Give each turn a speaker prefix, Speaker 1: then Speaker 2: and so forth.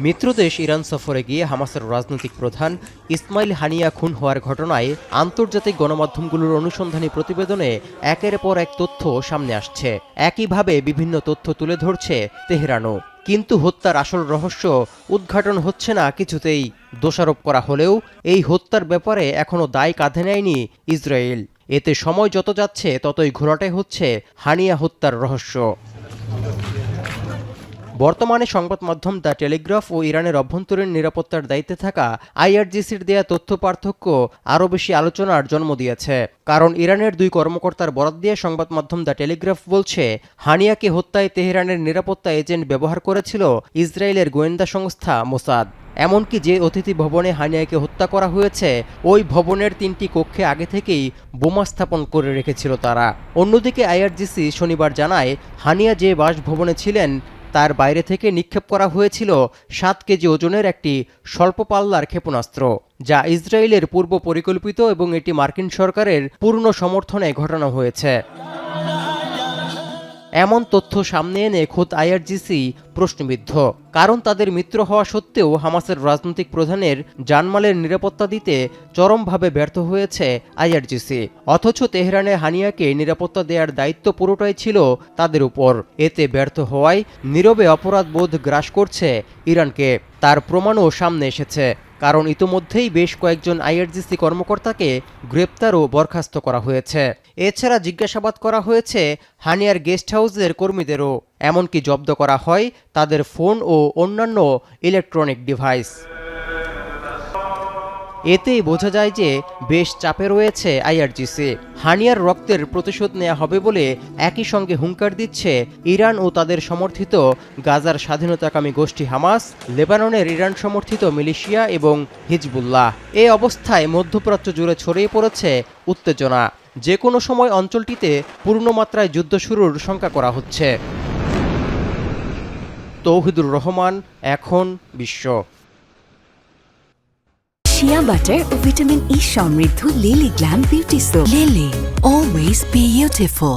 Speaker 1: মিত্রদেশ Iran সফরে গিয়ে হামাসের রাজনৈতিক প্রধান ইসমাইল হানিয়া খুন হওয়ার ঘটনায় আন্তর্জাতিক গণমাধ্যমগুলোর অনুসন্ধানী প্রতিবেদনে একের পর এক তথ্য সামনে আসছে। একইভাবে বিভিন্ন তথ্য তুলে ধরছে তেহরানও। কিন্তু হত্যার আসল রহস্য উদ্ঘাটন হচ্ছে না কিছুতেই। দোষারোপ করা হলেও এই হত্যার ব্যাপারে এখনও দায় কাঁধে নেয়নি ইসরায়েল। এতে সময় যত যাচ্ছে ততই ঘোরাটে হচ্ছে হানিয়া হত্যার রহস্য। বর্তমানে সংবাদ মাধ্যম দ্য টেলিগ্রাফ ও ইরানের অভ্যন্তরীণ নিরাপত্তার দায়িত্বে থাকা আইআরজিসির দেয়া তথ্য পার্থক্য আরও বেশি আলোচনার জন্ম দিয়েছে। কারণ ইরানের দুই কর্মকর্তার বরাত দিয়ে সংবাদ মাধ্যম দ্য টেলিগ্রাফ বলছে, হানিয়াকে হত্যায় তেহরানের নিরাপত্তা এজেন্ট ব্যবহার করেছিল ইসরায়েলের গোয়েন্দা সংস্থা মোসাদ। এমনকি যে অতিথি ভবনে হানিয়াকে হত্যা করা হয়েছে ওই ভবনের 3টি কক্ষে আগে থেকেই বোমা স্থাপন করে রেখেছিল তারা। অন্যদিকে আইআরজিসি শনিবার জানায়, হানিয়া যে বাসভবনে ছিলেন তার বাইরে থেকে নিক্ষেপ করা হয়েছিল 7 কেজি ওজনের একটি স্বল্প পাল্লার ক্ষেপণাস্ত্র, যা ইসরায়েলের পূর্ব পরিকল্পিত এবং এটি মার্কিন সরকারের পূর্ণ সমর্থনে ঘটানো হয়েছে। এমন তথ্য সামনে এনে খোদ আইআরজিসি প্রশ্নবিদ্ধ। কারণ তাদের মিত্র হওয়া সত্ত্বেও হামাসের রাজনৈতিক প্রধানের জানমালের নিরাপত্তা দিতে চরমভাবে ব্যর্থ হয়েছে আইআরজিসি। অথচ তেহরানে হানিয়াকে নিরাপত্তা দেওয়ার দায়িত্ব পুরোটাই ছিল তাদের উপর। এতে ব্যর্থ হওয়ায় নীরবে অপরাধ বোধ গ্রাস করছে ইরানকে। তার প্রমাণও সামনে এসেছে। কারণ ইতোমধ্যেই বেশ কয়েকজন আইআরজিসি কর্মকর্তাকে গ্রেপ্তার ও বরখাস্ত করা হয়েছে। এছাড়া জিজ্ঞাসাবাদ করা হয়েছে হানিয়ার গেস্ট হাউসের কর্মীদেরও। এমনকি জব্দ করা হয় তাদের ফোন ও অন্যান্য ইলেকট্রনিক ডিভাইস। এতেই বোঝা যায় যে বেশ চাপে রয়েছে আইআরজিসি। হানিয়ার রক্তের প্রতিশোধ নেওয়া হবে বলে একই সঙ্গে হুঙ্কার দিচ্ছে ইরান ও তাদের সমর্থিত গাজার স্বাধীনতাকামী গোষ্ঠী হামাস, লেবাননের ইরান সমর্থিত মিলিশিয়া এবং হিজবুল্লাহ। এই অবস্থায় মধ্যপ্রাচ্য জুড়ে ছড়িয়ে পড়েছে উত্তেজনা। যে কোনো সময় অঞ্চলটিতে পূর্ণমাত্রায় যুদ্ধ শুরুর শঙ্কা করা হচ্ছে। তৌহিদুর রহমান, এখন বিশ্ব।
Speaker 2: শিয়া বাটার ও ভিটামিন ই সমৃদ্ধ lily glam beauty soap. Lily, always beautiful.